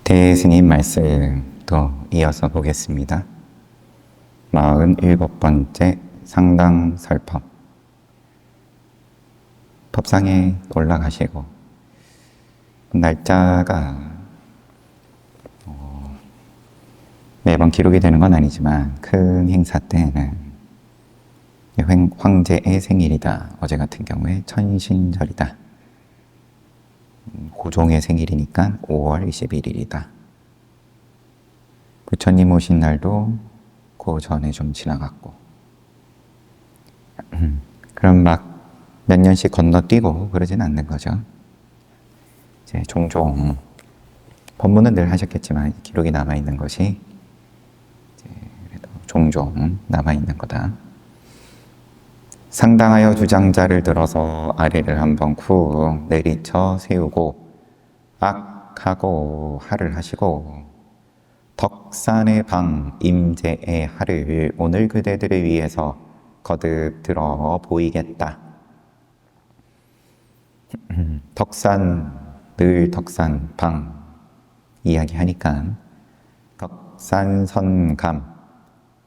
대스님 말씀 또 이어서 보겠습니다. 47번째 상당설법. 법상에 올라가시고 날짜가 매번 기록이 되는 건 아니지만 큰 행사 때는 황제의 생일이다. 어제 같은 경우에 천신절이다. 고종의 생일이니까 5월 21일이다. 부처님 오신 날도 그 전에 좀 지나갔고 그럼 막 몇 년씩 건너뛰고 그러진 않는 거죠. 이제 종종 법문은 늘 하셨겠지만 기록이 남아있는 것이 이제 그래도 종종 남아있는 거다. 상당하여 주장자를 들어서 아래를 한번 쿡 내리쳐 세우고 악하고 하를 하시고 덕산의 방 임재의 하를 오늘 그대들을 위해서 거듭 들어 보이겠다. 덕산, 늘 덕산 방 이야기하니까 덕산선감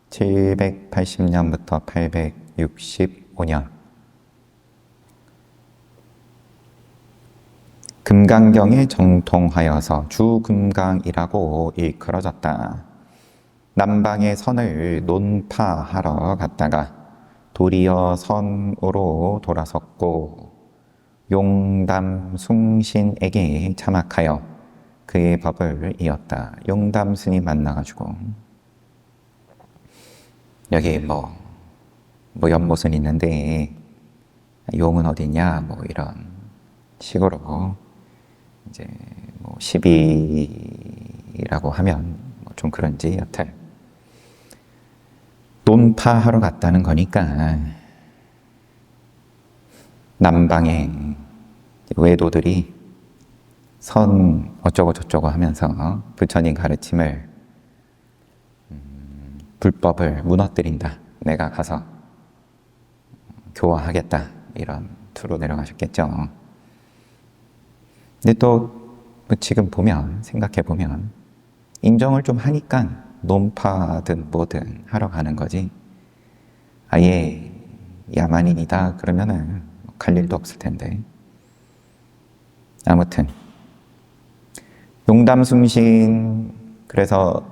780년부터 865년 금강경에 정통하여서 주금강이라고 일컬어졌다. 남방의 선을 논파하러 갔다가 도리어 선으로 돌아섰고 용담숭신에게 참학하여 그의 법을 이었다. 용담스님 만나가지고 여기 뭐 연못은 있는데 용은 어디냐 뭐 이런 식으로 이제 뭐 시비라고 하면 좀 그런지 여튼 논파하러 갔다는 거니까 남방의 외도들이 선 어쩌고 저쩌고 하면서 부처님 가르침을 불법을 무너뜨린다. 내가 가서 교화하겠다. 이런 투로 내려가셨겠죠. 근데 또 지금 보면 생각해 보면 인정을 좀 하니까 논파든 뭐든 하러 가는 거지. 아예 야만인이다 그러면은 갈 일도 없을 텐데. 아무튼 용담숭신 그래서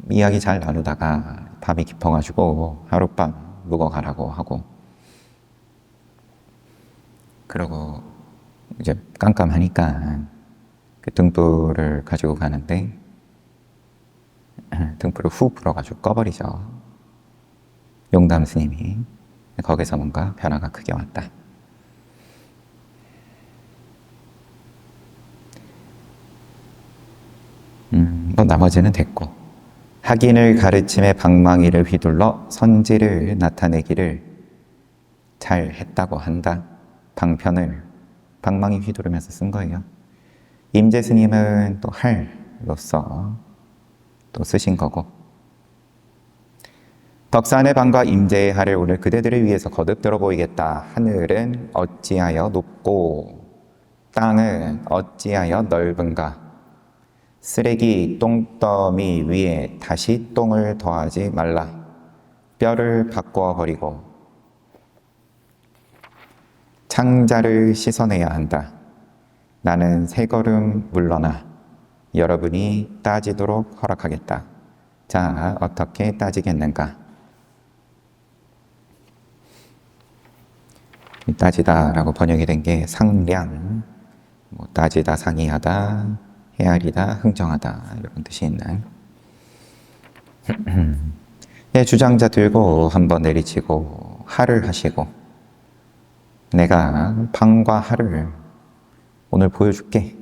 이야기 잘 나누다가 밤이 깊어가지고 하룻밤 묵어가라고 하고 그러고 이제 깜깜하니까 그 등불을 가지고 가는데 등불을 훅 불어가지고 꺼버리죠. 용담 스님이. 거기서 뭔가 변화가 크게 왔다. 뭐 나머지는 됐고 학인을 가르침에 방망이를 휘둘러 선지를 나타내기를 잘 했다고 한다. 방편을 방망이 휘두르면서 쓴 거예요. 임재 스님은 또 할로서 또 쓰신 거고 덕산의 방과 임재의 하를 오늘 그대들을 위해서 거듭 들어 보이겠다. 하늘은 어찌하여 높고 땅은 어찌하여 넓은가. 쓰레기 똥더미 위에 다시 똥을 더하지 말라. 뼈를 바꿔 버리고 창자를 씻어내야 한다. 나는 세 걸음 물러나 여러분이 따지도록 허락하겠다. 자, 어떻게 따지겠는가? 따지다라고 번역이 된 게 상량, 뭐 따지다, 상의하다, 헤아리다, 흥정하다 이런 뜻이 있는 주장자 들고 한번 내리치고 하를 하시고 내가 방과 하를 오늘 보여줄게.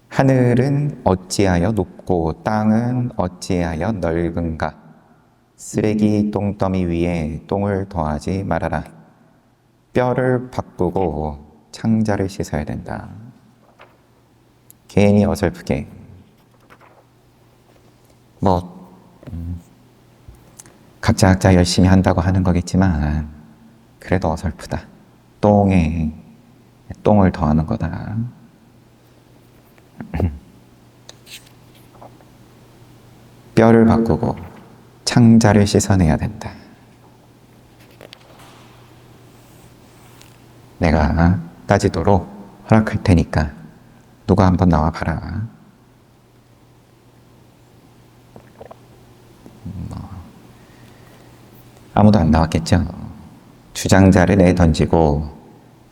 하늘은 어찌하여 높고 땅은 어찌하여 넓은가. 쓰레기 똥더미 위에 똥을 더하지 말아라. 뼈를 바꾸고 창자를 씻어야 된다. 괜히 어설프게 뭐 각자 열심히 한다고 하는 거겠지만 그래도 어설프다. 똥에 똥을 더하는 거다. 뼈를 바꾸고 창자를 씻어내야 된다. 내가 따지도록 허락할 테니까 누가 한번 나와 봐라. 아무도 안 나왔겠죠. 주장자를 내던지고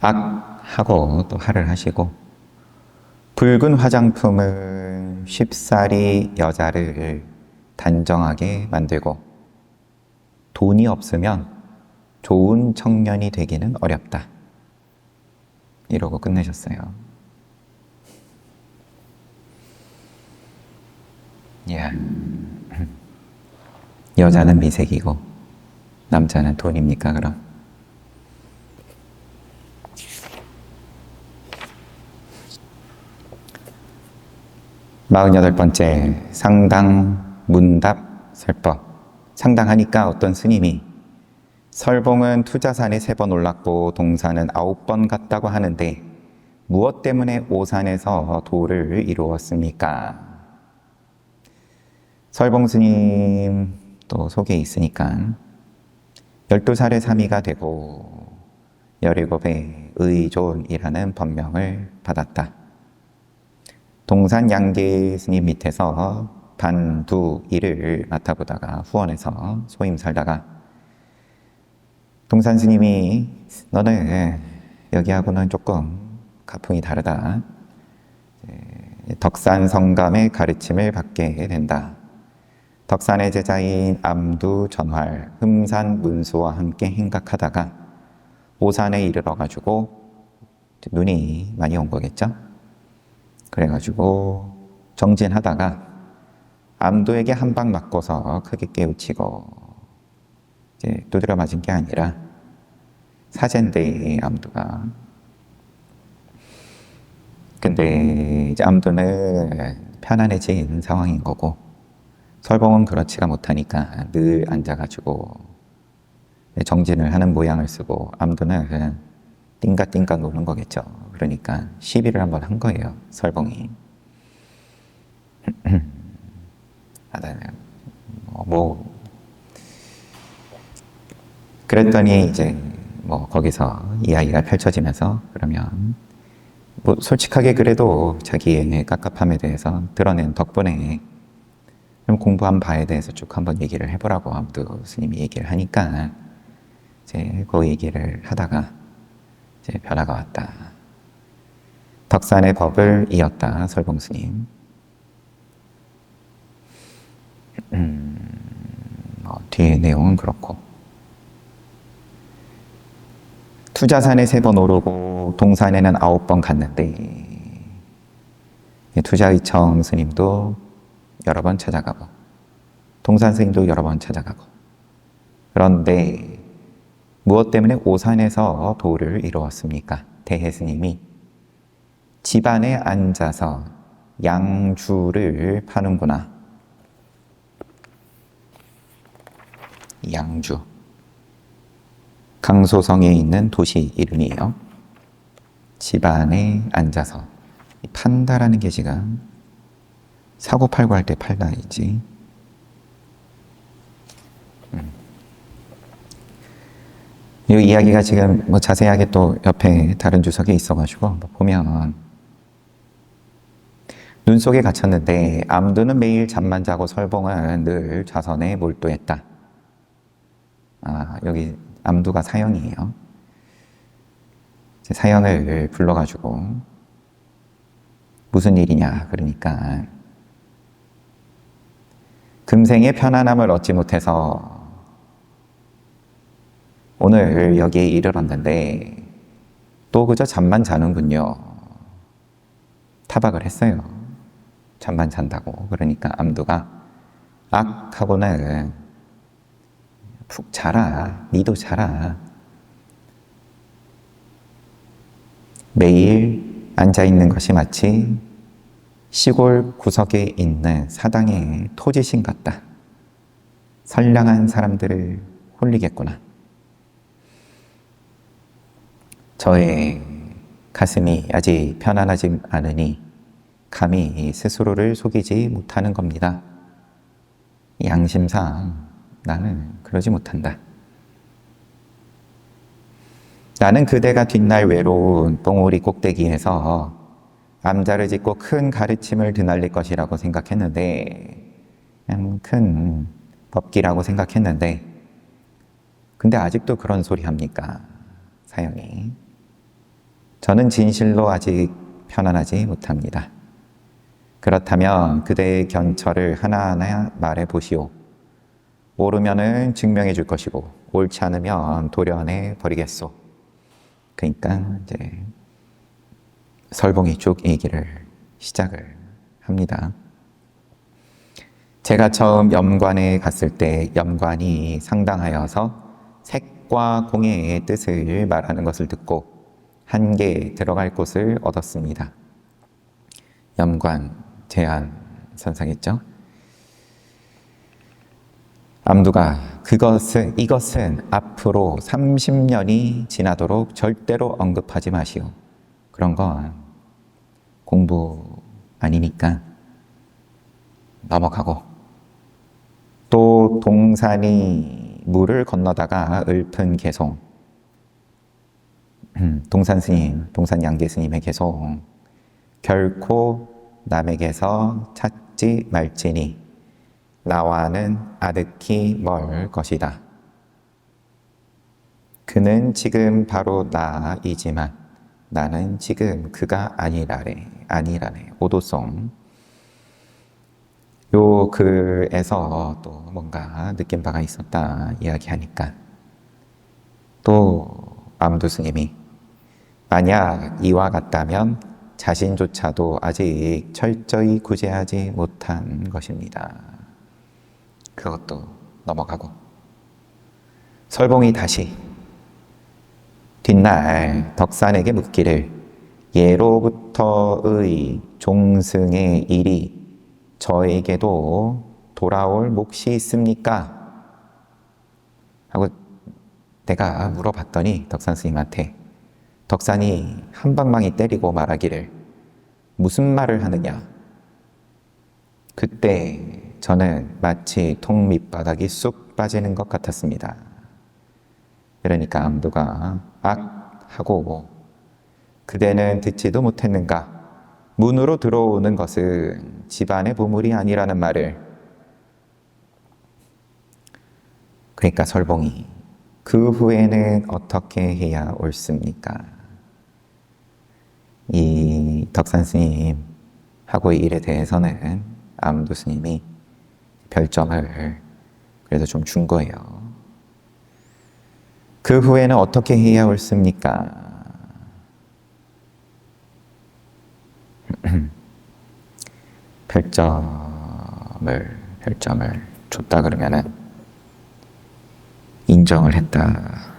악 하고 또 하를 하시고, 붉은 화장품은 쉽사리 여자를 단정하게 만들고 돈이 없으면 좋은 청년이 되기는 어렵다. 이러고 끝내셨어요. 예. 여자는 미색이고 남자는 돈입니까, 그럼? 마흔여덟 번째, 상당 문답 설법. 상당하니까 어떤 스님이 설봉은 투자산에 3번 올랐고 동산은 9번 갔다고 하는데 무엇 때문에 오산에서 도를 이루었습니까? 설봉 스님 또 속에 있으니까 12살에 사미가 되고 17에 의존이라는 법명을 받았다. 동산 양계 스님 밑에서 반두 일을 맡아보다가 후원해서 소임 살다가 동산 스님이 너는 여기하고는 조금 가풍이 다르다. 덕산 성감의 가르침을 받게 된다. 덕산의 제자인 암두 전활, 흠산 문수와 함께 행각하다가 오산에 이르러가지고 눈이 많이 온 거겠죠? 그래가지고 정진하다가 암두에게 한 방 맞고서 크게 깨우치고 이제 두드려 맞은 게 아니라 사제인데 암두가. 근데 이제 암두는 편안해진 상황인 거고 설봉은 그렇지가 못하니까 늘 앉아가지고 정진을 하는 모양을 쓰고 암두는 그냥 띵가띵가 노는 거겠죠. 그러니까 시비를 한번 한 거예요, 설봉이. 그랬더니 이제 거기서 이야기가 펼쳐지면서 그러면 솔직하게 그래도 자기의 깝깝함에 대해서 드러낸 덕분에 그럼 공부한 바에 대해서 쭉 한번 얘기를 해보라고 암두 스님이 얘기를 하니까 이제 그 얘기를 하다가 이제 변화가 왔다. 덕산의 법을 이었다, 설봉 스님. 뒤에 내용은 그렇고 투자산에 3번 오르고 동산에는 9번 갔는데 투자의청 스님도 여러 번 찾아가고 동산 스님도 여러 번 찾아가고, 그런데 무엇 때문에 오산에서 도를 이루었습니까? 대해 스님이 집안에 앉아서 양주를 파는구나. 양주, 강소성에 있는 도시 이름이에요. 집안에 앉아서 판다라는 게 지금 사고 팔고 할 때 팔다이지. 이 이야기가 지금 자세하게 또 옆에 다른 주석에 있어가지고 보면 눈 속에 갇혔는데 암두는 매일 잠만 자고 설봉은 늘 좌선에 몰두했다. 여기 암두가 사형이에요. 사형을 불러가지고 무슨 일이냐 그러니까 금생의 편안함을 얻지 못해서 오늘 여기에 이르렀는데 또 그저 잠만 자는군요. 타박을 했어요. 잠만 잔다고. 그러니까 암두가 악 하고는 푹 자라. 니도 자라. 매일 앉아있는 것이 마치 시골 구석에 있는 사당의 토지신 같다. 선량한 사람들을 홀리겠구나. 저의 가슴이 아직 편안하지 않으니 감히 스스로를 속이지 못하는 겁니다. 양심상 나는 그러지 못한다. 나는 그대가 뒷날 외로운 뽕오리 꼭대기에서 암자를 짓고 큰 가르침을 드날릴 것이라고 생각했는데, 그냥 큰 법기라고 생각했는데, 근데 아직도 그런 소리 합니까? 사형이. 저는 진실로 아직 편안하지 못합니다. 그렇다면 그대의 견처를 하나하나 말해 보시오. 옳으면은 증명해 줄 것이고, 옳지 않으면 도련해 버리겠소. 그러니까 이제 설봉이 쭉 얘기를 시작을 합니다. 제가 처음 염관에 갔을 때 염관이 상당하여서 색과 공예의 뜻을 말하는 것을 듣고 한계 들어갈 곳을 얻었습니다. 염관, 제안 선상했죠. 암두가 이것은 앞으로 30년이 지나도록 절대로 언급하지 마시오. 그런 건 공부 아니니까 넘어가고, 또 동산이 물을 건너다가 읊은 개송, 동산 스님, 동산 양계 스님의 개송, 결코 남에게서 찾지 말지니 나와는 아득히 멀 것이다. 그는 지금 바로 나이지만 나는 지금 그가 아니라네. 오도송. 요 글에서 또 뭔가 느낀 바가 있었다 이야기하니까, 또 암두 스님이 만약 이와 같다면 자신조차도 아직 철저히 구제하지 못한 것입니다. 그것도 넘어가고, 설봉이 다시 뒷날 덕산에게 묻기를 예로부터의 종승의 일이 저에게도 돌아올 몫이 있습니까? 하고 내가 물어봤더니 덕산 스님한테 덕산이 한방망이 때리고 말하기를 무슨 말을 하느냐? 그때 저는 마치 통 밑바닥이 쑥 빠지는 것 같았습니다. 그러니까 암두가 악 하고, 그대는 듣지도 못했는가? 문으로 들어오는 것은 집안의 보물이 아니라는 말을. 그러니까 설봉이 그 후에는 어떻게 해야 옳습니까? 이 덕산 스님하고의 일에 대해서는 암두 스님이 별점을 그래도 좀 준 거예요. 그 후에는 어떻게 해야 옳습니까? 별점을 줬다 그러면은 인정을 했다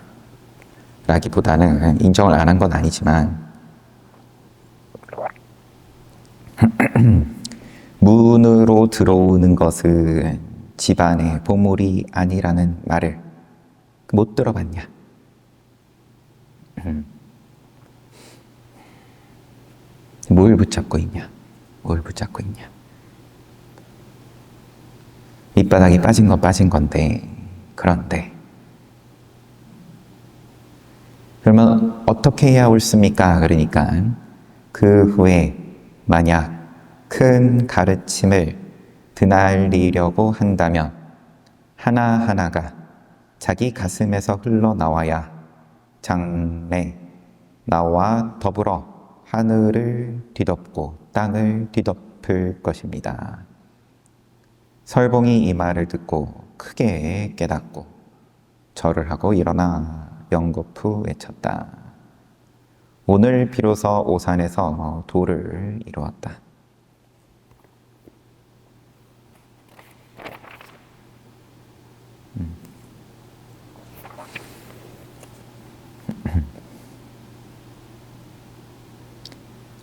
라기보다는, 인정을 안 한 건 아니지만 문으로 들어오는 것은 집안의 보물이 아니라는 말을 못 들어봤냐? 뭘 붙잡고 있냐? 밑바닥이 빠진 건 빠진 건데, 그런데 그러면 어떻게 해야 옳습니까? 그러니까 그 후에 만약 큰 가르침을 드날리려고 한다면 하나하나가 자기 가슴에서 흘러나와야 장래 나와 더불어 하늘을 뒤덮고 땅을 뒤덮을 것입니다. 설봉이 이 말을 듣고 크게 깨닫고 절을 하고 일어나 연거푸 외쳤다. 오늘 비로소 오산에서 도를 이루었다.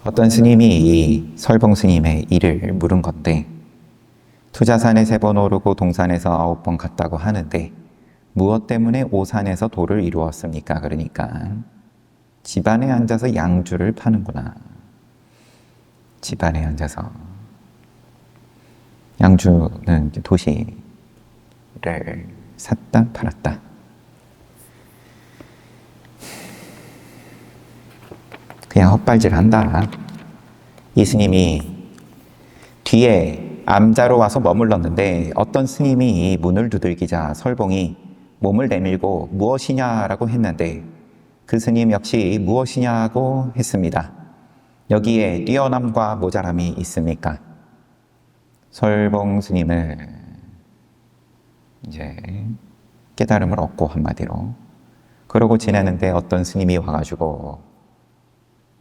어떤 스님이 이 설봉 스님의 일을 물은 건데, 투자산에 3번 오르고 동산에서 9번 갔다고 하는데 무엇 때문에 오산에서 도를 이루었습니까? 그러니까 집안에 앉아서 양주를 파는구나. 집안에 앉아서. 양주는 도시 샀다 팔았다. 그냥 헛발질한다. 이 스님이 뒤에 암자로 와서 머물렀는데 어떤 스님이 문을 두들기자 설봉이 몸을 내밀고 무엇이냐라고 했는데 그 스님 역시 무엇이냐고 했습니다. 여기에 뛰어남과 모자람이 있습니까? 설봉 스님은 이제 깨달음을 얻고 한마디로 그러고 지내는데 어떤 스님이 와가지고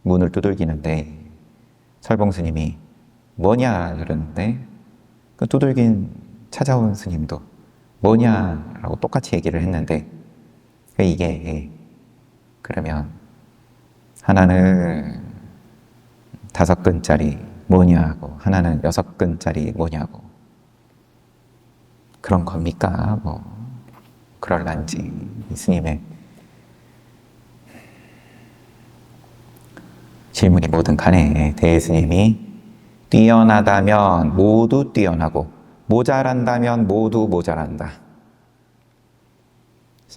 문을 두들기는데 설봉 스님이 뭐냐 그러는데 그 두들긴 찾아온 스님도 뭐냐라고 똑같이 얘기를 했는데 이게 그러면 하나는 5근짜리 뭐냐고 하나는 6근짜리 뭐냐고 그런 겁니까? 뭐 그럴란지 이 스님의 질문이 뭐든 간에 대스님이 뛰어나다면 모두 뛰어나고 모자란다면 모두 모자란다.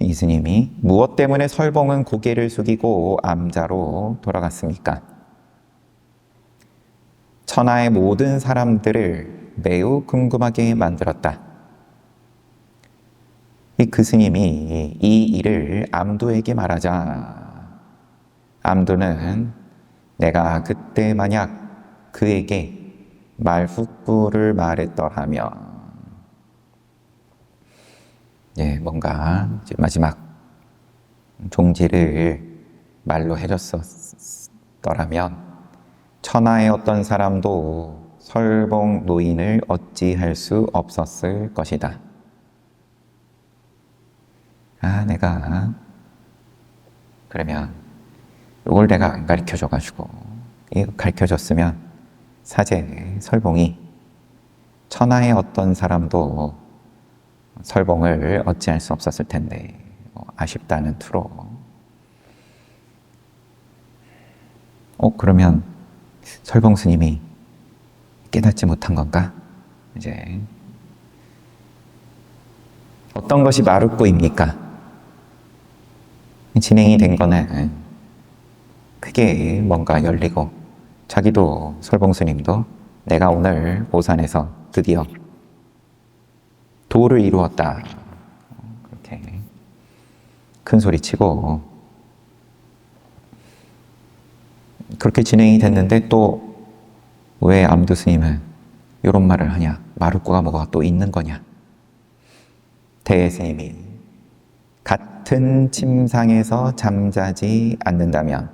이 스님이 무엇 때문에 설봉은 고개를 숙이고 암자로 돌아갔습니까? 천하의 모든 사람들을 매우 궁금하게 만들었다. 그 스님이 이 일을 암두에게 말하자 암두는 내가 그때 만약 그에게 말후꾸를 말했더라면 뭔가 마지막 종지를 말로 해줬었더라면 천하의 어떤 사람도 설봉 노인을 어찌할 수 없었을 것이다. 내가 그러면 이걸 내가 안 가르쳐줘가지고 이거 가르쳐줬으면 사제 설봉이 천하의 어떤 사람도 설봉을 어찌할 수 없었을 텐데 아쉽다는 투로 그러면 설봉 스님이 깨닫지 못한 건가? 이제 어떤 것이 마룻고입니까? 진행이 된 거는 크게 뭔가 열리고 자기도 설봉 스님도 내가 오늘 오산에서 드디어 도를 이루었다 그렇게 큰 소리치고 그렇게 진행이 됐는데 또 왜 암두 스님은 이런 말을 하냐? 마룻고가 뭐가 또 있는 거냐? 대스님이 같은 침상에서 잠자지 않는다면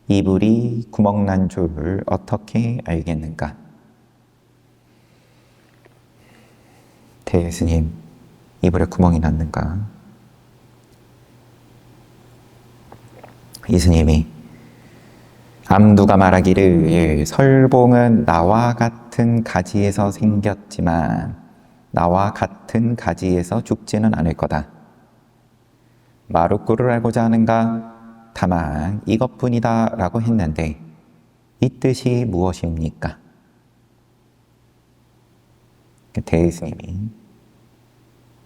이불이 구멍난 줄 어떻게 알겠는가? 대스님, 이불에 구멍이 났는가? 이 스님이 암두가 말하기를 설봉은 나와 같은 가지에서 생겼지만 나와 같은 가지에서 죽지는 않을 거다. 마룻고를 알고자 하는가? 다만 이것뿐이다 라고 했는데 이 뜻이 무엇입니까? 대스님이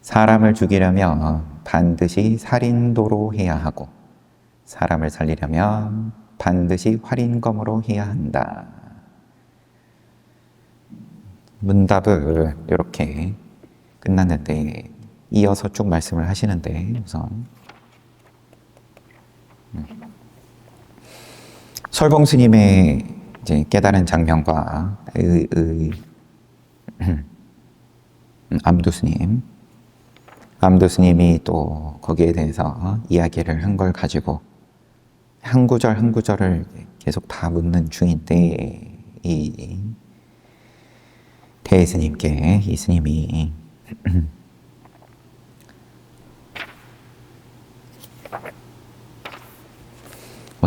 사람을 죽이려면 반드시 살인도로 해야 하고 사람을 살리려면 반드시 활인검으로 해야 한다. 문답을 이렇게 끝났는데 이어서 쭉 말씀을 하시는데 우선 설봉 스님의 이제 깨달은 장면과 암두 스님이 또 거기에 대해서 이야기를 한 걸 가지고 한 구절 한 구절을 계속 다 묻는 중인데 이 대스님께 이 스님이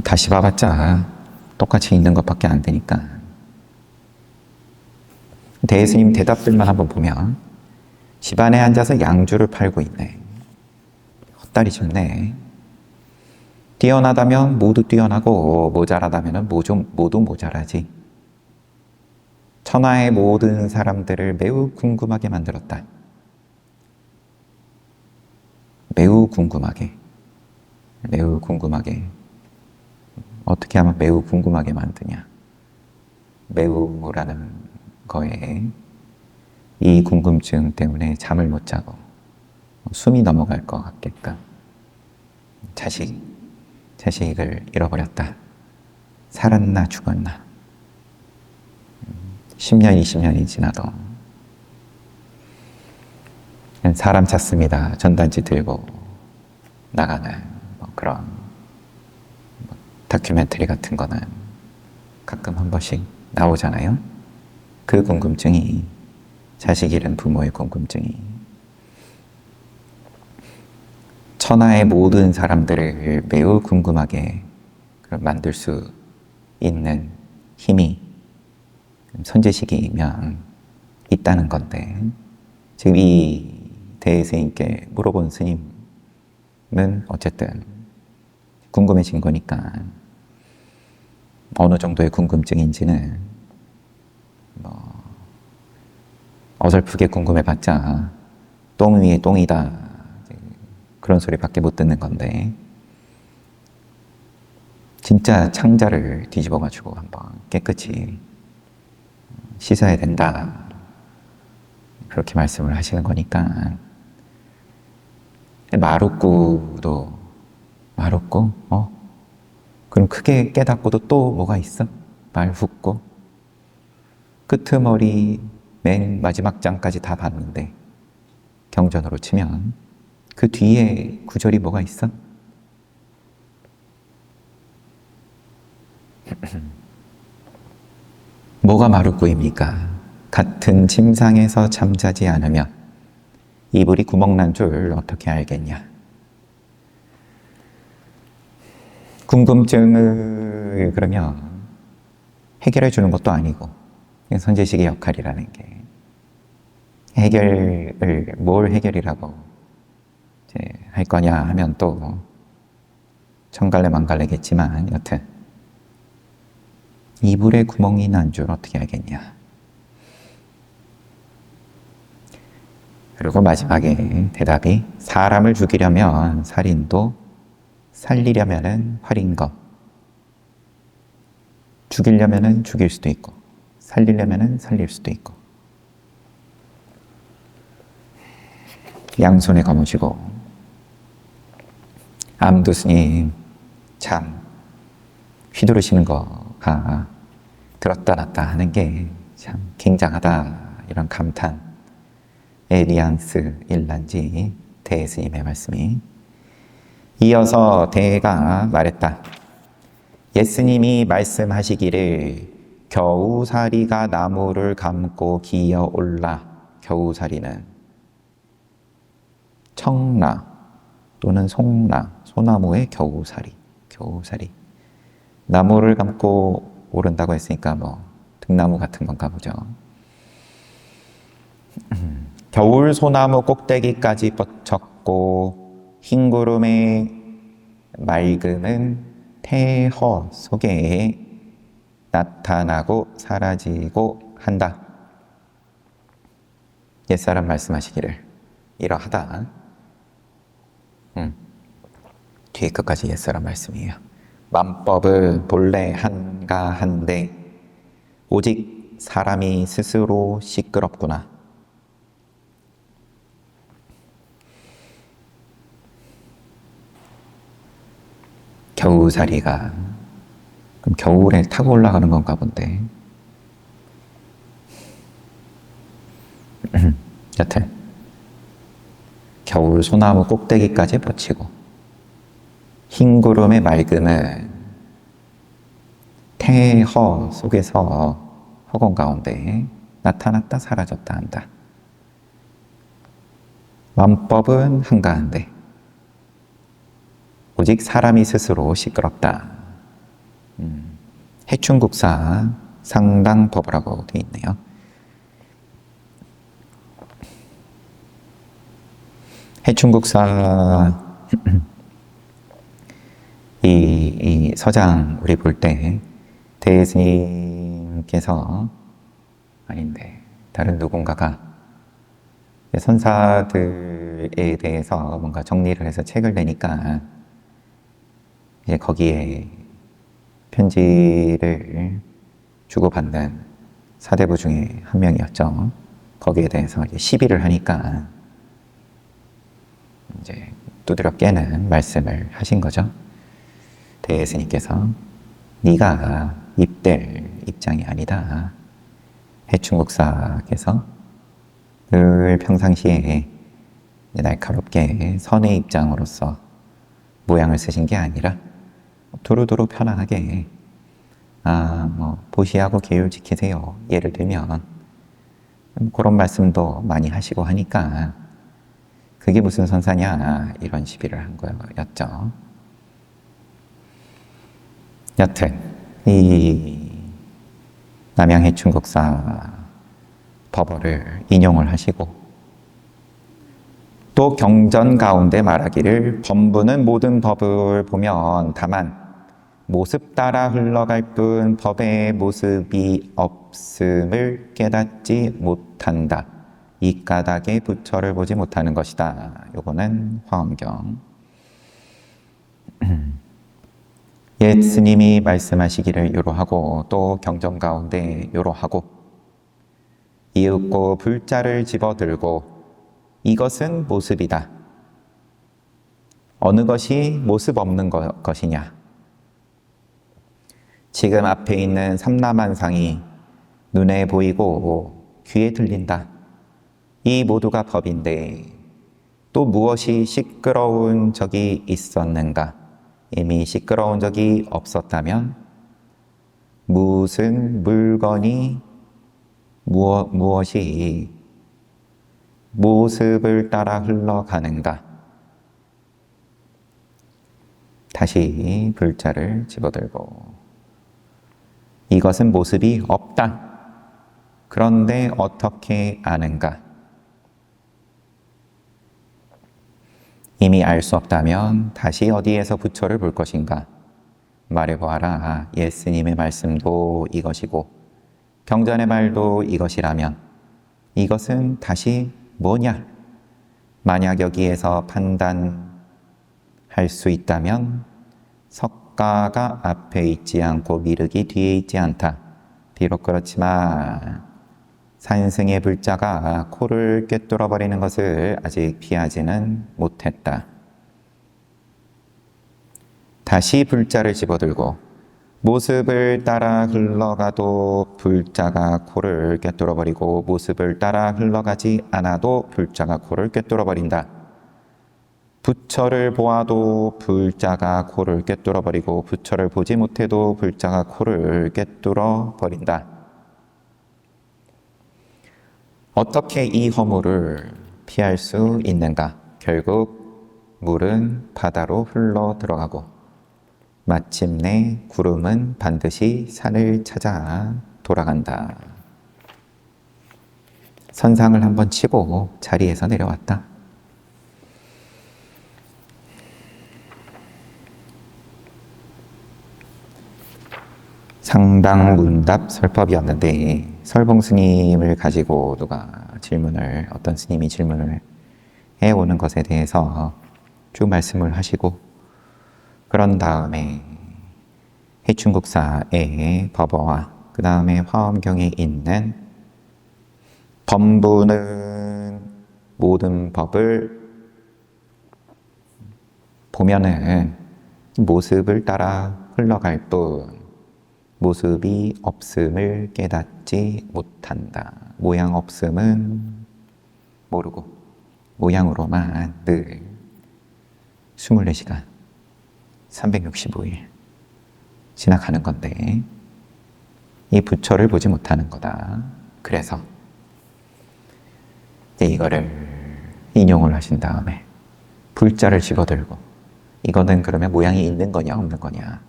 다시 봐봤자 똑같이 있는 것밖에 안 되니까 대스님 대답들만 한번 보면 집안에 앉아서 양주를 팔고 있네. 헛다리 짚네. 뛰어나다면 모두 뛰어나고 모자라다면 모두 모자라지. 천하의 모든 사람들을 매우 궁금하게 만들었다. 매우 궁금하게 어떻게 하면 매우 궁금하게 만드냐. 매우라는 거에 이 궁금증 때문에 잠을 못 자고 숨이 넘어갈 것 같게끔 자식을 잃어버렸다. 살았나 죽었나. 10년, 20년이 지나도 사람 찾습니다. 전단지 들고 나가는 그런 다큐멘터리 같은 거는 가끔 한 번씩 나오잖아요. 그 궁금증이, 자식 잃은 부모의 궁금증이 천하의 모든 사람들을 매우 궁금하게 만들 수 있는 힘이 선제시기면 있다는 건데, 지금 이 대스님께 물어본 스님은 어쨌든 궁금해진 거니까 어느 정도의 궁금증인지는 어설프게 궁금해봤자 똥 위에 똥이다, 그런 소리밖에 못 듣는 건데, 진짜 창자를 뒤집어가지고 한번 깨끗이 씻어야 된다, 그렇게 말씀을 하시는 거니까. 마룻고도 마룻고? 그럼 크게 깨닫고도 또 뭐가 있어? 말붓고? 끄트머리 맨 마지막 장까지 다 봤는데, 경전으로 치면 그 뒤에 구절이 뭐가 있어? 뭐가 마룻고입니까? 같은 침상에서 잠자지 않으면 이불이 구멍난 줄 어떻게 알겠냐? 궁금증을 그러면 해결해 주는 것도 아니고, 선제식의 역할이라는 게, 해결을 뭘 해결이라고 이제 할 거냐 하면 또 천갈래 만갈래겠지만, 여튼 이불에 구멍이 난 줄 어떻게 알겠냐. 그리고 마지막에 대답이, 사람을 죽이려면 살인도, 살리려면은 활인검. 죽이려면은 죽일 수도 있고, 살리려면은 살릴 수도 있고. 양손에 거무시고, 암두 스님 참 휘두르시는 거가 들었다 놨다 하는 게 참 굉장하다, 이런 감탄, 뉘앙스 일란지 대스님의 말씀이. 이어서 대가 말했다. 예스님이 말씀하시기를 겨우사리가 나무를 감고 기어 올라. 겨우사리는 청라 또는 송라, 소나무의 겨우사리. 나무를 감고 오른다고 했으니까 등나무 같은 건가 보죠. 겨울 소나무 꼭대기까지 뻗쳤고 흰 구름의 맑음은 태허 속에 나타나고 사라지고 한다. 옛사람 말씀하시기를 이러하다. 뒤에 끝까지 옛사람 말씀이에요. 만법은 본래 한가한데 오직 사람이 스스로 시끄럽구나. 겨우살이가 그럼 겨울에 타고 올라가는 건가 본데. 여튼 겨울 소나무 꼭대기까지 뻗치고 흰 구름의 맑음은 태허 속에서 허공 가운데 나타났다 사라졌다 한다. 만법은 한가한데 오직 사람이 스스로 시끄럽다. 해충국사 상당법이라고 되어 있네요. 해충국사 이 서장 우리 볼 때 대스님께서 아닌데 다른 누군가가 선사들에 대해서 뭔가 정리를 해서 책을 내니까 이제 거기에 편지를 주고받는 사대부 중에 한 명이었죠. 거기에 대해서 이제 시비를 하니까 이제 두드려 깨는 말씀을 하신 거죠. 대예스님께서 네가 입될 입장이 아니다. 해충국사께서 늘 평상시에 날카롭게 선의 입장으로서 모양을 쓰신 게 아니라 두루두루 편안하게 보시하고 계율 지키세요. 예를 들면 그런 말씀도 많이 하시고 하니까 그게 무슨 선사냐 이런 시비를 한 거였죠. 여튼 이 남양해충국사 법어를 인용을 하시고 또 경전 가운데 말하기를 범부는 모든 법을 보면 다만 모습 따라 흘러갈 뿐 법의 모습이 없음을 깨닫지 못한다. 이 까닭에 부처를 보지 못하는 것이다. 요거는 화엄경. 옛 스님이 말씀하시기를 요로하고 또 경전 가운데 요로하고 이윽고 불자를 집어들고 이것은 모습이다. 어느 것이 모습 없는 것이냐? 지금 앞에 있는 삼라만상이 눈에 보이고 귀에 들린다. 이 모두가 법인데 또 무엇이 시끄러운 적이 있었는가? 이미 시끄러운 적이 없었다면 무슨 물건이 무엇이 모습을 따라 흘러가는가? 다시 불자를 집어들고 이것은 모습이 없다. 그런데 어떻게 아는가? 이미 알 수 없다면 다시 어디에서 부처를 볼 것인가? 말해보아라. 예스님의 말씀도 이것이고 경전의 말도 이것이라면 이것은 다시 뭐냐? 만약 여기에서 판단할 수 있다면 석가가 앞에 있지 않고 미륵이 뒤에 있지 않다. 비록 그렇지만 산승의 불자가 코를 꿰뚫어버리는 것을 아직 피하지는 못했다. 다시 불자를 집어들고 모습을 따라 흘러가도 불자가 코를 꿰뚫어버리고 모습을 따라 흘러가지 않아도 불자가 코를 꿰뚫어버린다. 부처를 보아도 불자가 코를 꿰뚫어버리고 부처를 보지 못해도 불자가 코를 꿰뚫어버린다. 어떻게 이 허물을 피할 수 있는가? 결국 물은 바다로 흘러 들어가고 마침내 구름은 반드시 산을 찾아 돌아간다. 선상을 한번 치고 자리에서 내려왔다. 상당문답 설법이었는데 설봉 스님을 가지고 어떤 스님이 질문을 해오는 것에 대해서 쭉 말씀을 하시고 그런 다음에 해충국사의 법어와 그 다음에 화엄경에 있는 범부는 모든 법을 보면은 모습을 따라 흘러갈 뿐 모습이 없음을 깨닫지 못한다. 모양 없음은 모르고 모양으로만 늘 24시간 365일 지나가는 건데 이 부처를 보지 못하는 거다. 그래서 이거를 인용을 하신 다음에 불자를 집어들고 이거는 그러면 모양이 있는 거냐 없는 거냐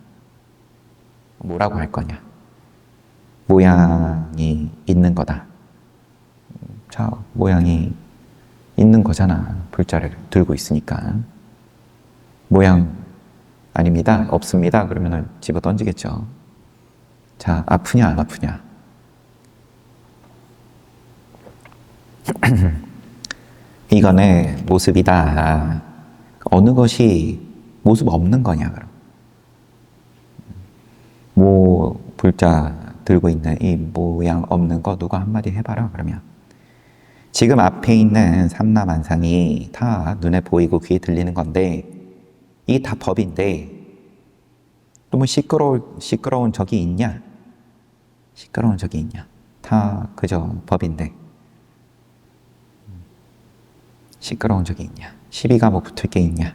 뭐라고 할 거냐? 모양이 있는 거다. 자, 모양이 있는 거잖아. 불자를 들고 있으니까. 모양 아닙니다. 없습니다. 그러면은 집어 던지겠죠. 자, 아프냐 안 아프냐? 이거는 모습이다. 어느 것이 모습 없는 거냐, 그럼. 불자 들고 있는 이 모양 없는 거 누가 한마디 해봐라, 그러면. 지금 앞에 있는 삼라만상이 다 눈에 보이고 귀에 들리는 건데, 이게 다 법인데, 또 뭐 시끄러운 적이 있냐? 시끄러운 적이 있냐? 다 그저 법인데. 시끄러운 적이 있냐? 시비가 뭐 붙을 게 있냐?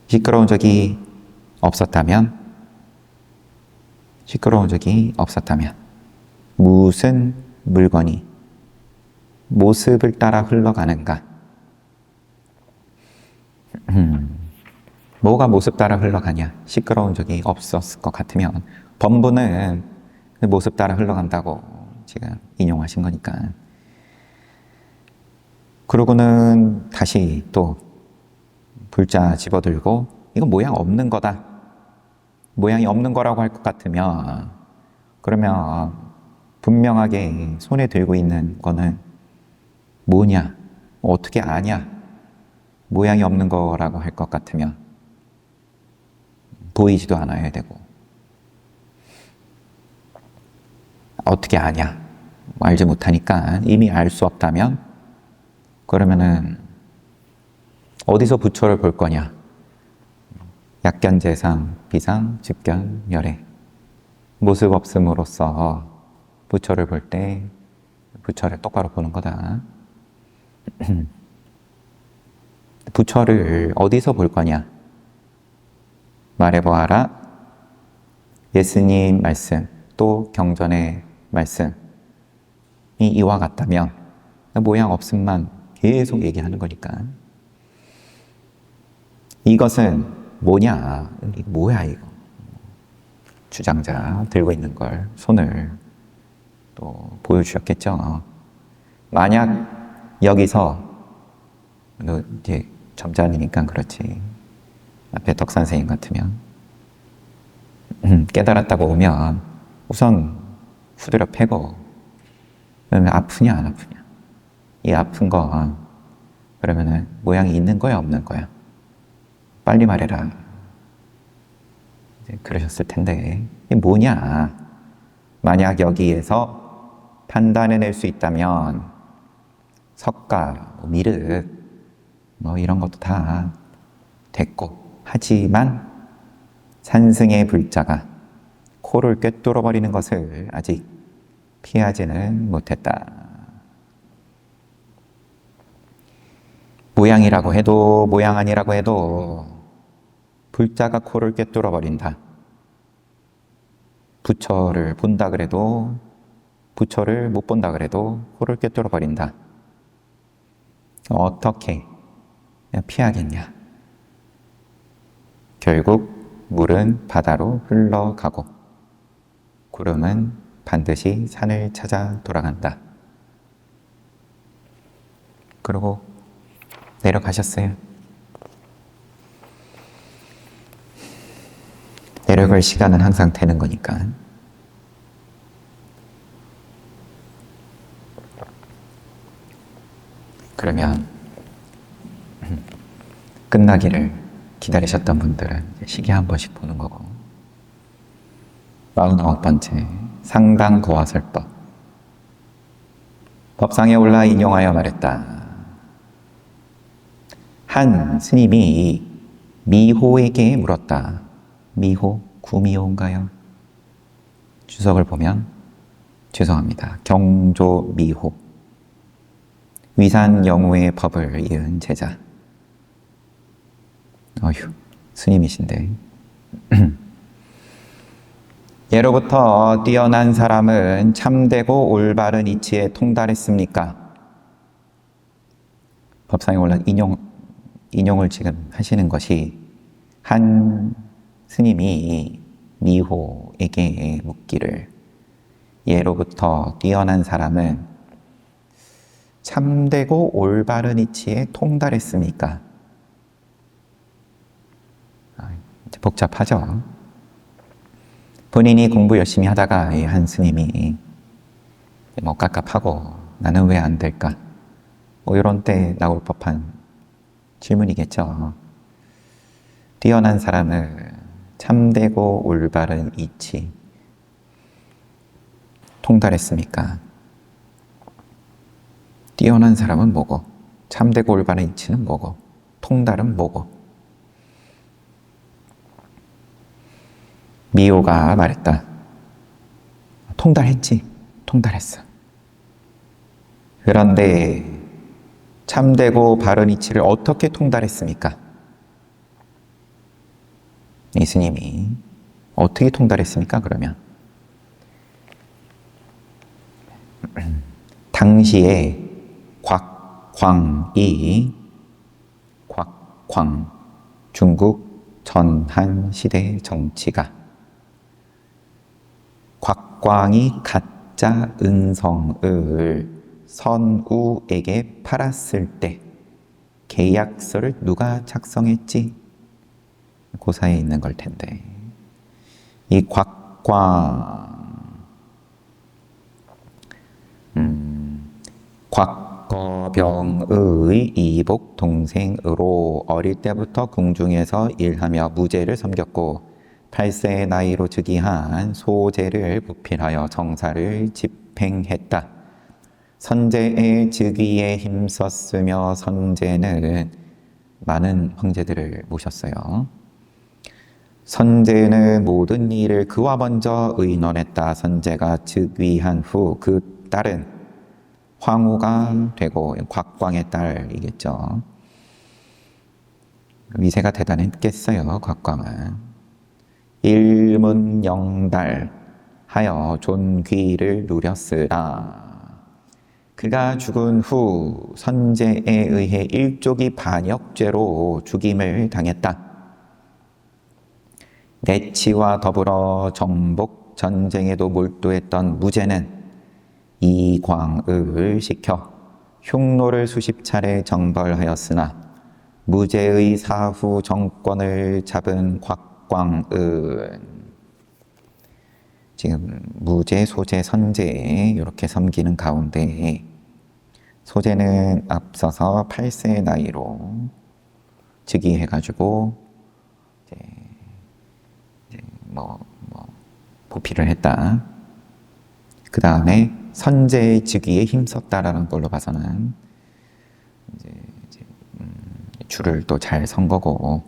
시끄러운 적이 없었다면 무슨 물건이 모습을 따라 흘러가는가? 뭐가 모습 따라 흘러가냐? 시끄러운 적이 없었을 것 같으면 범부는 모습 따라 흘러간다고 지금 인용하신 거니까. 그러고는 다시 또 불자 집어들고 이건 모양 없는 거다. 모양이 없는 거라고 할 것 같으면 그러면 분명하게 손에 들고 있는 거는 뭐냐? 어떻게 아냐? 모양이 없는 거라고 할 것 같으면 보이지도 않아야 되고 어떻게 아냐? 알지 못하니까 이미 알 수 없다면 그러면은 어디서 부처를 볼 거냐? 약견재상, 비상, 즉견, 열애. 모습 없음으로써 부처를 볼 때 부처를 똑바로 보는 거다. 부처를 어디서 볼 거냐? 말해보아라. 예수님 말씀, 또 경전의 말씀이 이와 같다면 모양 없음만 계속 얘기하는 거니까. 이것은 뭐냐? 뭐야 이거? 주장자 들고 있는 걸 손을 또 보여주셨겠죠. 만약 여기서 너 이제 점잖으니까 그렇지. 앞에 덕 선생님 같으면 깨달았다고 오면 우선 후드려 패고 그러면 아프냐 안 아프냐? 이 아픈 거 그러면은 모양이 있는 거야 없는 거야? 빨리 말해라. 이제 그러셨을 텐데 이게 뭐냐? 만약 여기에서 판단해낼 수 있다면 석가, 미륵 뭐 이런 것도 다 됐고 하지만 산승의 불자가 코를 꿰뚫어 버리는 것을 아직 피하지는 못했다. 모양이라고 해도 모양 아니라고 해도 불자가 코를 꿰뚫어 버린다. 부처를 본다 그래도 부처를 못 본다 그래도 코를 꿰뚫어 버린다. 어떻게 피하겠냐? 결국 물은 바다로 흘러가고 구름은 반드시 산을 찾아 돌아간다. 그러고 내려가셨어요. 내려갈 시간은 항상 되는 거니까. 그러면 끝나기를 기다리셨던 분들은 시계 한 번씩 보는 거고 49번째 상당거화설법 법상에 올라 인용하여 말했다. 한 스님이 미호에게 물었다. 미호? 구미호인가요? 주석을 보면 죄송합니다. 경조미호 위산영우의 법을 이은 제자. 어휴, 스님이신데. 예로부터 뛰어난 사람은 참되고 올바른 이치에 통달했습니까? 법상에 올라 인용을 지금 하시는 것이 한 스님이 미호에게 묻기를 예로부터 뛰어난 사람은 참되고 올바른 이치에 통달했습니까? 복잡하죠. 본인이 공부 열심히 하다가 한 스님이 뭐 깝깝하고 나는 왜 안 될까? 뭐 이런 때 나올 법한 질문이겠죠. 뛰어난 사람은 참되고 올바른 이치 통달했습니까? 뛰어난 사람은 뭐고, 참되고 올바른 이치는 뭐고, 통달은 뭐고? 미호가 말했다. 통달했지. 통달했어. 그런데 참되고 바른 이치를 어떻게 통달했습니까? 이 스님이 어떻게 통달했습니까? 그러면 당시에 곽광이 중국 전한 시대 정치가 곽광이 가짜 은성을 선우에게 팔았을 때 계약서를 누가 작성했지? 고사에 있는 걸 텐데 이 곽거병의 이복 동생으로 어릴 때부터 궁중에서 일하며 무제를 섬겼고 8세의 나이로 즉위한 소제를 부필하여 정사를 집행했다. 선제의 즉위에 힘썼으며 선제는 많은 형제들을 모셨어요. 선제는 모든 일을 그와 먼저 의논했다. 선제가 즉위한 후 그 딸은 황후가 되고 곽광의 딸이겠죠. 위세가 대단했겠어요. 곽광은 일문영달 하여 존귀를 누렸으라. 그가 죽은 후 선제에 의해 일족이 반역죄로 죽임을 당했다. 내치와 더불어 정복 전쟁에도 몰두했던 무제는 이광을 시켜 흉노를 수십 차례 정벌하였으나 무제의 사후 정권을 잡은 곽광은 지금 무제, 소제, 선제 이렇게 섬기는 가운데 소제는 앞서서 8세의 나이로 즉위해가지고 보필을 했다. 그 다음에 선제의 즉위에 힘썼다라는 걸로 봐서는 줄을 또 잘 선 거고,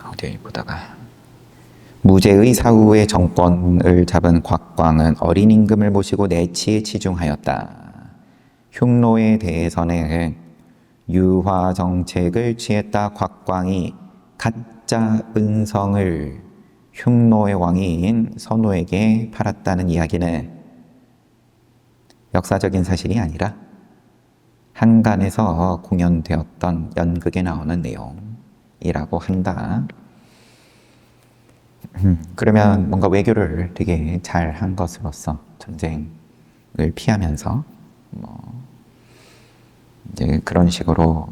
어디 보다가 무제의 사후의 정권을 잡은 곽광은 어린 임금을 모시고 내치에 치중하였다. 흉노에 대해서는 유화 정책을 취했다. 곽광이 가짜 은성을 흉노의 왕인 선우에게 팔았다는 이야기는 역사적인 사실이 아니라 한간에서 공연되었던 연극에 나오는 내용이라고 한다. 그러면 뭔가 외교를 되게 잘 한 것으로서 전쟁을 피하면서 이제 그런 식으로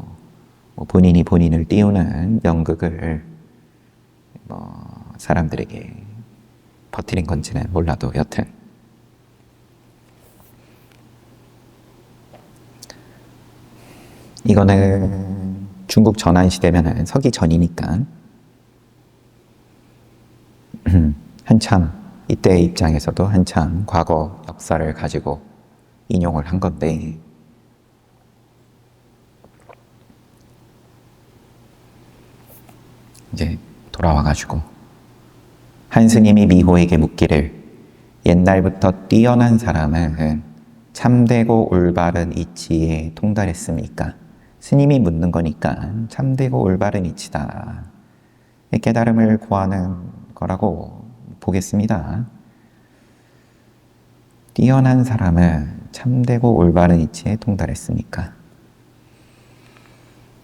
본인이 본인을 띄우는 연극을 사람들에게 퍼뜨린 건지는 몰라도 여튼 이거는 중국 전한 시대면은 서기 전이니까 한참 이때의 입장에서도 한참 과거 역사를 가지고 인용을 한 건데 이제 돌아와가지고 한 스님이 미호에게 묻기를 옛날부터 뛰어난 사람은 참되고 올바른 이치에 통달했습니까? 스님이 묻는 거니까 참되고 올바른 이치다. 깨달음을 구하는 거라고 보겠습니다. 뛰어난 사람은 참되고 올바른 이치에 통달했습니까?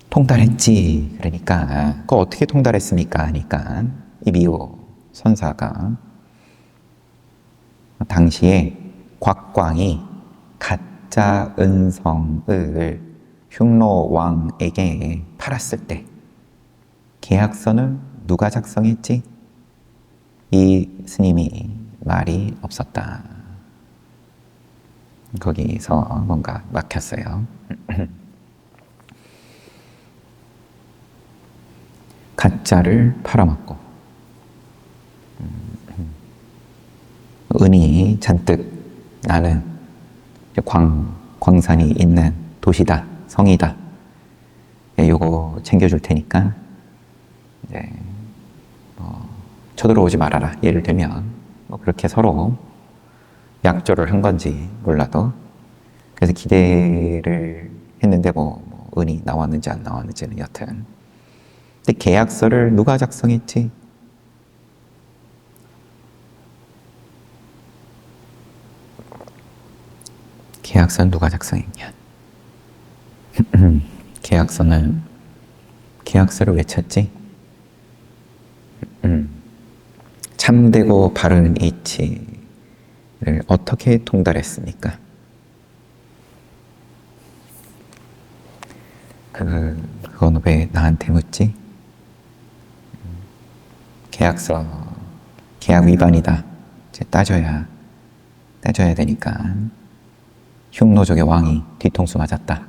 통달했지. 그러니까 그거 어떻게 통달했습니까? 하니까 이 미호 선사가 당시에 곽광이 가짜 은성을 흉노 왕에게 팔았을 때 계약서는 누가 작성했지? 이 스님이 말이 없었다. 거기서 뭔가 막혔어요. 가짜를 팔아먹고 은이 잔뜩 나는 광산이 있는 도시다, 성이다. 네, 요거 챙겨줄 테니까 이제 쳐들어오지 말아라. 예를 들면 뭐 그렇게 서로 약조를 한 건지 몰라도 그래서 기대를 했는데 뭐 은이 나왔는지 안 나왔는지는 여튼. 근데 계약서를 누가 작성했지? 계약서는 누가 작성했냐? 계약서를 왜 쳤지? 참되고 바른 이치를 어떻게 통달했습니까? 그건 왜 나한테 묻지? 계약 위반이다. 이제 따져야 되니까. 흉노족의 왕이 뒤통수 맞았다.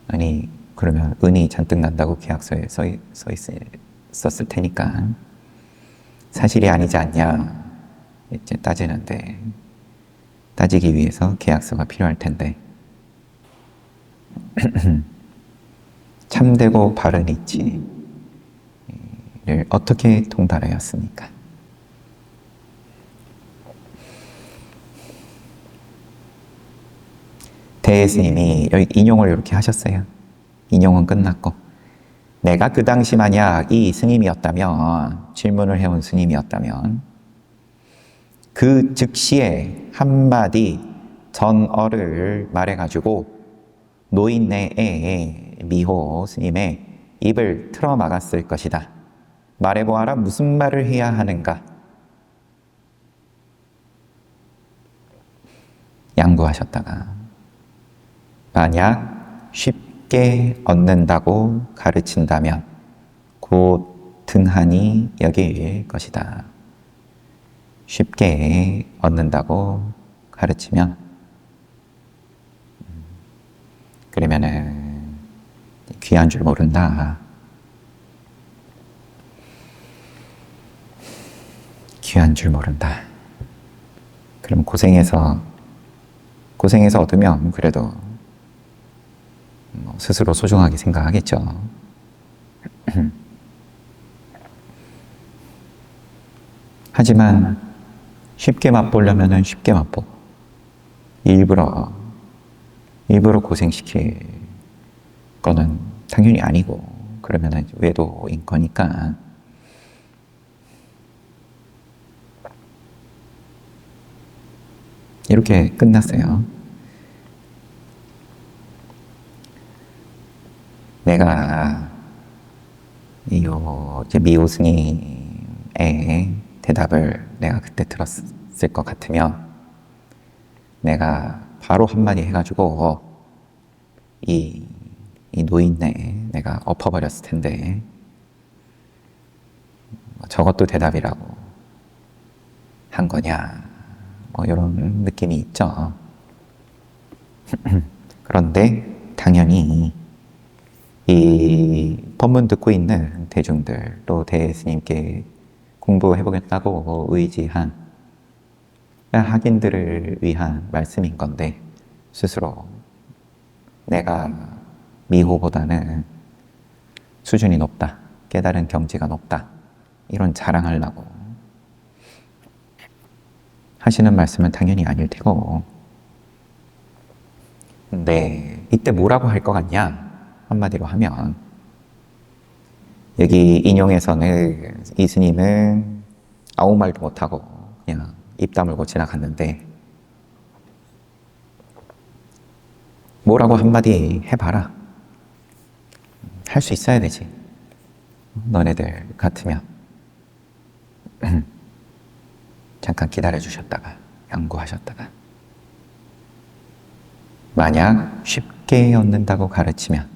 아니, 그러면 은이 잔뜩 난다고 계약서에 썼을 테니까 사실이 아니지 않냐 이제 따지는데, 따지기 위해서 계약서가 필요할 텐데 참되고 바른 이치를 어떻게 통달하였습니까? 대스님이 여기 인용을 이렇게 하셨어요. 인용은 끝났고, 내가 그 당시 만약 이 스님이었다면, 질문을 해온 스님이었다면 그 즉시에 한마디 전어를 말해가지고 노인네의 미호 스님의 입을 틀어 막았을 것이다. 말해보아라, 무슨 말을 해야 하는가? 양구하셨다가 만약 쉽게 얻는다고 가르친다면 곧 등한히 여길 것이다. 쉽게 얻는다고 가르치면 그러면은 귀한 줄 모른다. 귀한 줄 모른다. 그럼 고생해서 얻으면 그래도 스스로 소중하게 생각하겠죠. 하지만 쉽게 맛보려면 쉽게 맛보고 일부러 고생시킬 거는 당연히 아니고, 그러면 외도인 거니까. 이렇게 끝났어요. 내가 이제 미호 스님의 대답을 내가 그때 들었을 것 같으면 내가 바로 한마디 해가지고 이 노인네 내가 엎어버렸을 텐데, 저것도 대답이라고 한 거냐, 뭐 이런 느낌이 있죠. 그런데 당연히 이 법문 듣고 있는 대중들, 또 대스님께 공부해보겠다고 의지한 학인들을 위한 말씀인 건데, 스스로 내가 미호보다는 수준이 높다, 깨달은 경지가 높다, 이런 자랑하려고 하시는 말씀은 당연히 아닐 테고. 근데 이때 뭐라고 할 것 같냐? 한마디로 하면, 여기 인용에서는 이 스님은 아무 말도 못하고 그냥 입 다물고 지나갔는데, 뭐라고 한마디 해봐라. 할 수 있어야 되지. 너네들 같으면. 잠깐 기다려주셨다가 양구하셨다가, 만약 쉽게 얻는다고 가르치면,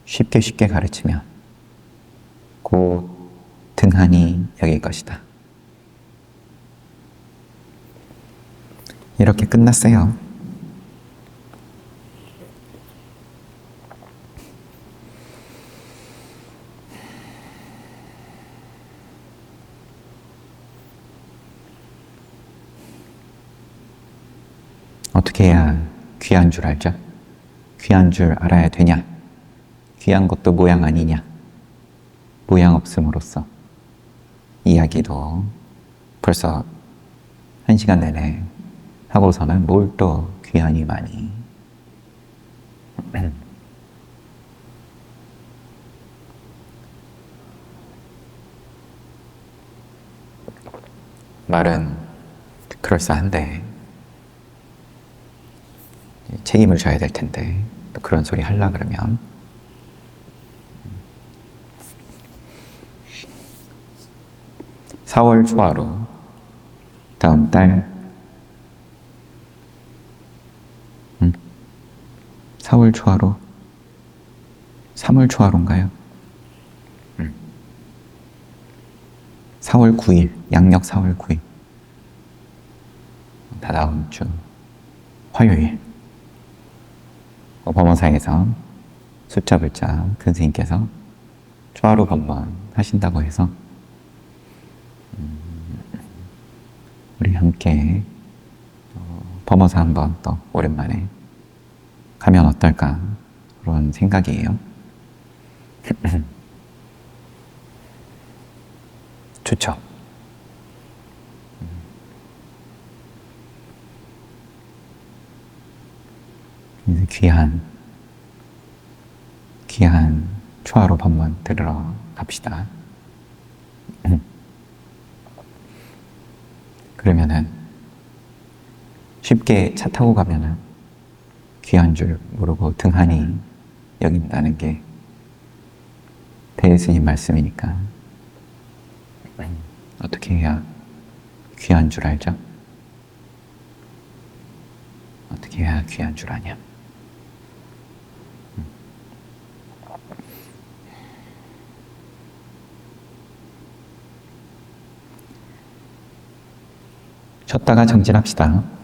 쉽게 가르치면 곧 등한히 여길 것이다. 이렇게 끝났어요. 어떻게 해야 귀한 줄 알죠? 귀한 줄 알아야 되냐? 귀한 것도 모양 아니냐? 모양 없음으로써 이야기도 벌써 1시간 내내 하고서는 뭘 또 귀하니 많이. 말은 그럴싸한데 책임을 져야 될 텐데 또 그런 소리 하려 그러면 4월 초하루 다음 달 4월 초하루 3월 초하루인가요? 4월 9일 양력 4월 9일 다다음 주 화요일 범어사에서 숫자 불자 큰 스님께서 초하루 법문 하신다고 해서 우리 함께 범어사 한번 또 오랜만에 가면 어떨까 그런 생각이에요. 좋죠. 귀한 초하루 법문 들으러 갑시다. 그러면은 쉽게 차 타고 가면은 귀한 줄 모르고 등한히 여긴다는 게 대스님 말씀이니까 어떻게 해야 귀한 줄 알죠? 어떻게 해야 귀한 줄 아냐? 쉬었다가 정진합시다.